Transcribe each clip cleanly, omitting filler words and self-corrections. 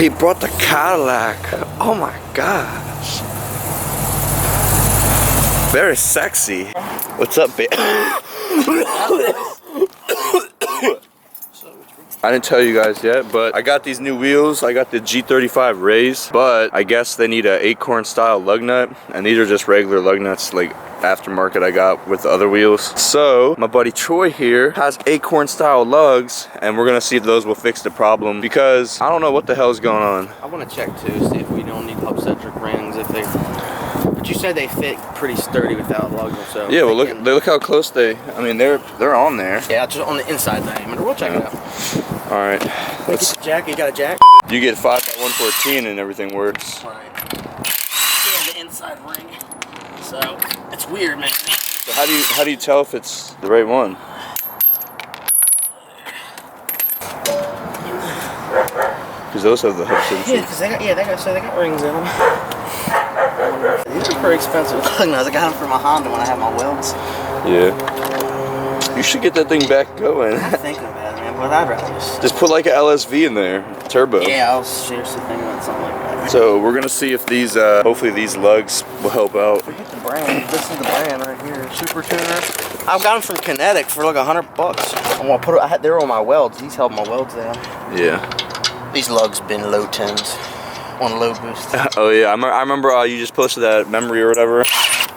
He brought the Cadillac. Oh my gosh. Very sexy. What's up, babe? I didn't tell you guys yet, but I got these new wheels. I got the G35 Rays, but I guess they need a acorn style lug nut, and these are just regular lug nuts, like aftermarket I got with the other wheels. So my buddy Troy here has acorn style lugs, and we're gonna see if those will fix the problem, because I don't know what the hell is going on. I want to check too, see if we don't need hub-centric rings, if they. But you said they fit pretty sturdy without lugs, so. Yeah, well look how close they. I mean they're on there. Yeah, just on the inside diameter. We'll check it out. All right. Let's. Jack, you got a jack? You get 5x114 and everything works. Right. Yeah, the inside ring. So it's weird, man. So how do you tell if it's the right one? Because those have the hub sensor. Yeah, because they got rings in them. These are pretty expensive. I got them for my Honda when I had my welds. Yeah. You should get that thing back going. I'm thinking about it, man, but I'd rather just put like an LSV in there, turbo. Yeah, I was seriously thinking about something like that. So we're gonna see if these, hopefully these lugs will help out. Forget the brand. This is the brand right here, Super Tuner. I've got them from Kinetic for like $100. I want to put it. They were on my welds. These held my welds down. Yeah. These lugs been low tens on low boost. Oh yeah, I remember you just posted that memory or whatever.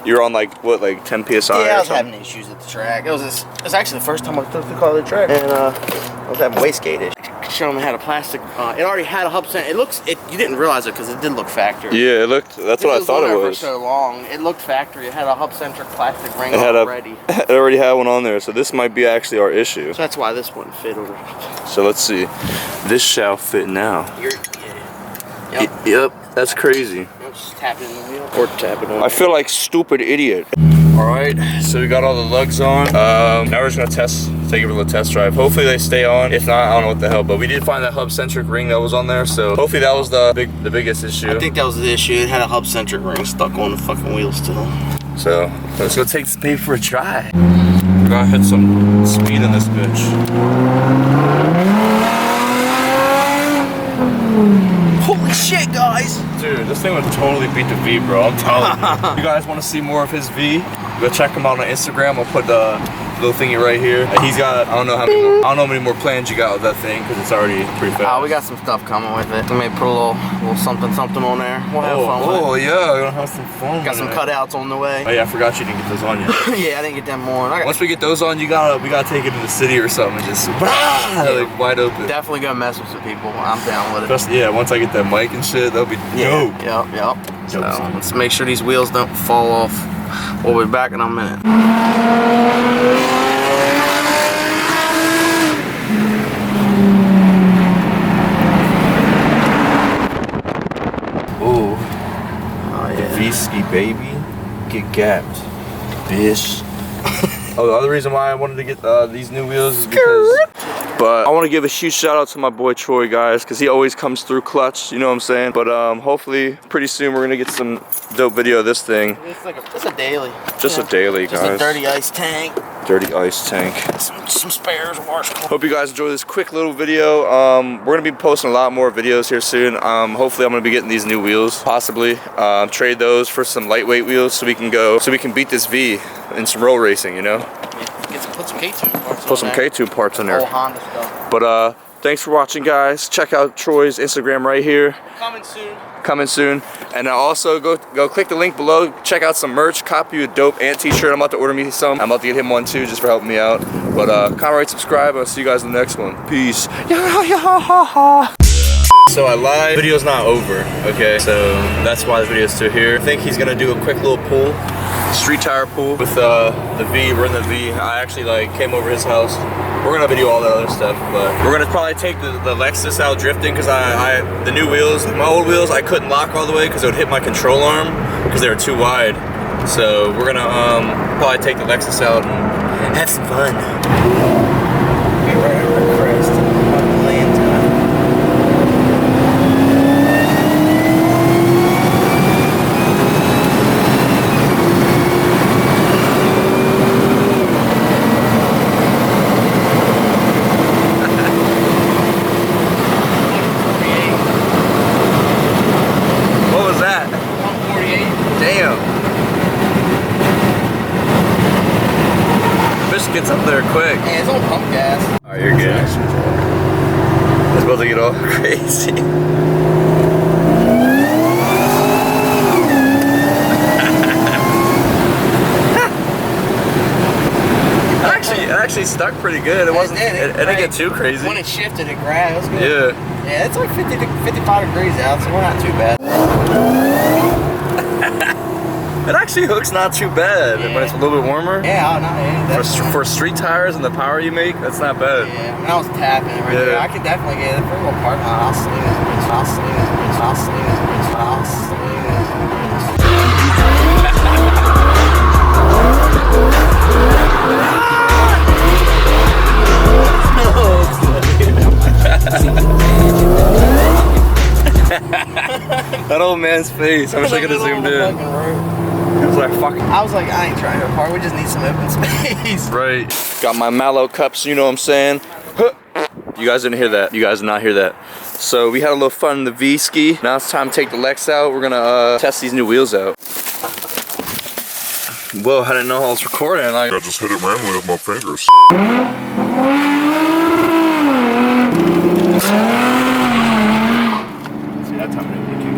You were on like what, like 10 psi? Yeah, I was having issues at the track. It was actually the first time I took the car to the track, and I was having wastegate issues. Show them it had a plastic. It already had a hub center. You didn't realize it because it did look factory. Yeah, it looked. That's what I thought it was. For so long, it looked factory. It had a hub centric plastic ring already. It already had one on there, so this might be actually our issue. So that's why this wouldn't fit over. So let's see. This shall fit now. Yep. Yep. That's crazy. Just tap it in the wheel or tap it on. I feel like stupid idiot. All right, so we got all the lugs on. Now we're just gonna take it for a little test drive. Hopefully they stay on. If not, I don't know what the hell. But we did find that hub-centric ring that was on there, so hopefully that was the biggest issue. I think that was the issue. It had a hub-centric ring stuck on the fucking wheel still. So let's go take this baby for a try. We're gonna hit some speed in this bitch. Holy shit, guys! Dude, this thing would totally beat the V, bro. I'm telling you. You guys want to see more of his V? Go check him out on Instagram. I'll put the little thingy right here. He's got, I don't know how many more plans you got with that thing, because it's already pretty fast. We got some stuff coming with it. We may put a little something on there. We'll have fun with it. Oh yeah, we're gonna have some fun. Got some cutouts on the way. Oh yeah, I forgot you didn't get those on yet. Yeah, I didn't get them on. Once we get those on, we gotta take it to the city or something and just like wide open. Definitely gonna mess with some people. I'm down with it. Especially, yeah, once I get that mic and shit, that'll be dope. Yep. So let's make sure these wheels don't fall off. We'll be back in a minute. Ooh. Oh yeah. V-ski, baby. Get gapped, bitch. Oh, the other reason why I wanted to get these new wheels is because. But I want to give a huge shout out to my boy Troy, guys, because he always comes through clutch, you know what I'm saying? But hopefully, pretty soon we're gonna get some dope video of this thing. It's like just a daily. Just a daily, guys. Just a dirty ice tank. Dirty ice tank. Some spares, wash. Hope you guys enjoy this quick little video. We're gonna be posting a lot more videos here soon. Hopefully I'm gonna be getting these new wheels, possibly. Trade those for some lightweight wheels so we can beat this V in some roll racing, you know? Put some K-tune parts Put some K-tune parts in there. Whole Honda stuff. But thanks for watching, guys. Check out Troy's Instagram right here. Coming soon. And also go click the link below. Check out some merch. Copy a dope ant t-shirt. I'm about to order me some. I'm about to get him one too, just for helping me out. But comment, rate, subscribe. I'll see you guys in the next one. Peace. So I lied. Video's not over. Okay, so that's why the video's still here. I think he's gonna do a quick little pull. Street tire pull with the V. We're in the V. I actually came over his house. We're gonna video all that other stuff, but we're gonna probably take the Lexus out drifting, because the new wheels, my old wheels, I couldn't lock all the way because it would hit my control arm because they were too wide. So we're gonna probably take the Lexus out and have some fun. gets up there quick. Hey, it's on pump gas. Alright, you're good. It's about to get all crazy. It actually stuck pretty good. It wasn't. It didn't get too crazy. When it shifted, it grabbed. It was good. Yeah. Yeah, it's like 50 to 55 degrees out, so we're not too bad. It actually hooks not too bad when it's a little bit warmer. Yeah, no, yeah. For street tires and the power you make, that's not bad. Yeah, when I was tapping it right there, I could definitely get it for a little parking lot. I'll sling it. I'll sling it. I'll sling it. I'll sling it. That old man's face. I wish I could have zoomed in. It was like, fuck. I was like, I ain't trying to park. We just need some open space. Right. Got my mallow cups, you know what I'm saying? You guys didn't hear that. You guys did not hear that. So we had a little fun in the V-ski. Now it's time to take the Lex out. We're gonna test these new wheels out. Whoa, I didn't know I was recording. Like, I just hit it randomly with my fingers. see, that time it can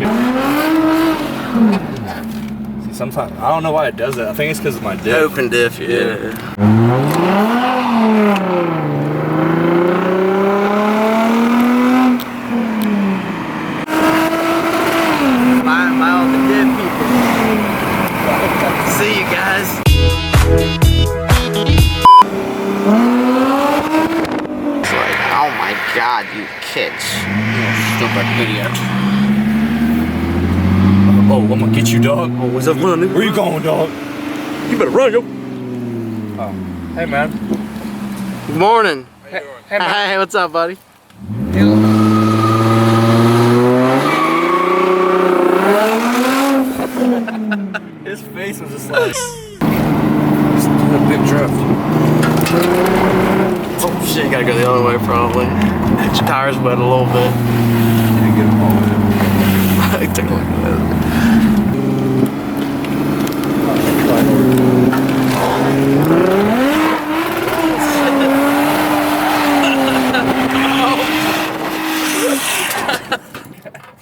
get. See, sometimes I don't know why it does that. I think it's because of my diff. Open diff, yeah. My open diff people. See you guys. It's like, oh my god, you kids. Stupid idiot. Oh, I'm gonna get you, dog. Oh, what's up, man? Where you going, dog? You better run, yo. Oh, hey, man. Good morning. How you doing? Hey, man. Hey, what's up, buddy? His face was just like. Just a big drift. Oh shit, gotta go the other way probably. Your tires wet a little bit. Didn't get them all in. I took a look at that.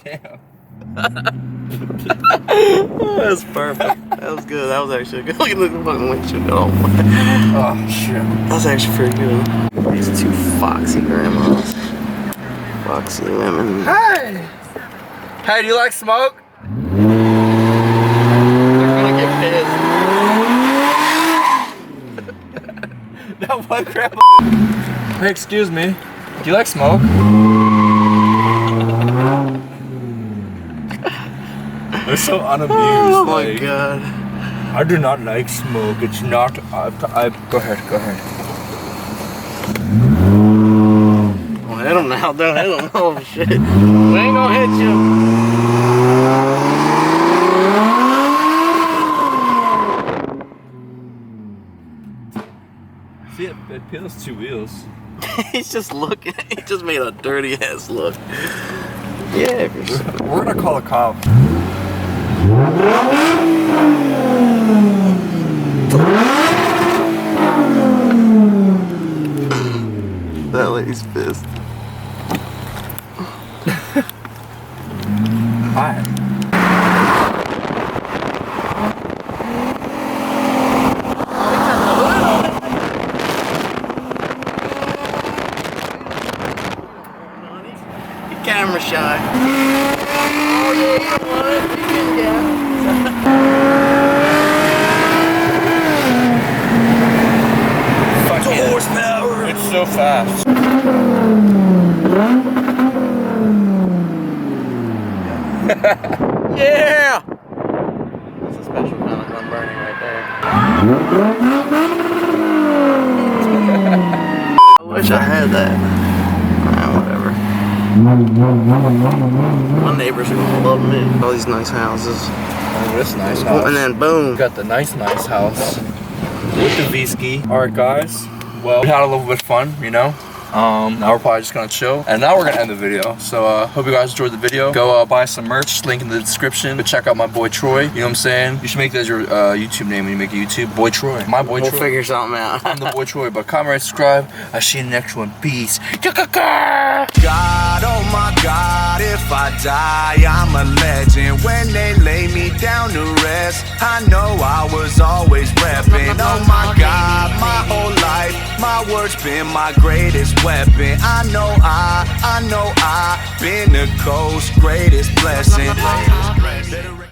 Damn. That's perfect. That was good. That was actually good. Look at the fucking windshield. Oh, Oh, shit. that was actually pretty good. These two foxy grandmas. Foxy women. Hey! Hey, do you like smoke? They're gonna get pissed. That one grandma. Hey, excuse me. Do you like smoke? They're so unamused. Oh my like, god. I do not like smoke. It's not. Go ahead. Go ahead. Oh, hit him now. Don't hit him. Oh shit. We ain't gonna hit you. See, it peels two wheels. He's just looking. He just made a dirty ass look. Yeah, for sure. We're gonna call a cop. That lady's pissed. Hi. Camera shy. Oh yeah, you want it? You can, yeah. Fuck yeah. Horsepower. It's so fast. Yeah. That's a special kind of gun burning right there. I wish I had that. Whatever. My neighbors are gonna love me. All these nice houses. Oh, this nice house. And then boom. Got the nice house with the V-ski. All right, guys. Well, we had a little bit of fun, you know. Now we're probably just gonna chill, and now we're gonna end the video. So hope you guys enjoyed the video. Go buy some merch, link in the description. But check out my boy Troy. You know what I'm saying? You should make that as your YouTube name when you make a YouTube. Boy Troy. My boy Troy. We'll figure something out. I'm the boy Troy. But comment, rate, subscribe. I'll see you in the next one. Peace. God, oh my God, if I die, I'm a legend. When they lay me down to rest, I know I was always repping. Oh my God, my whole life, my words been my greatest weapon. I know I been the coast's greatest blessing.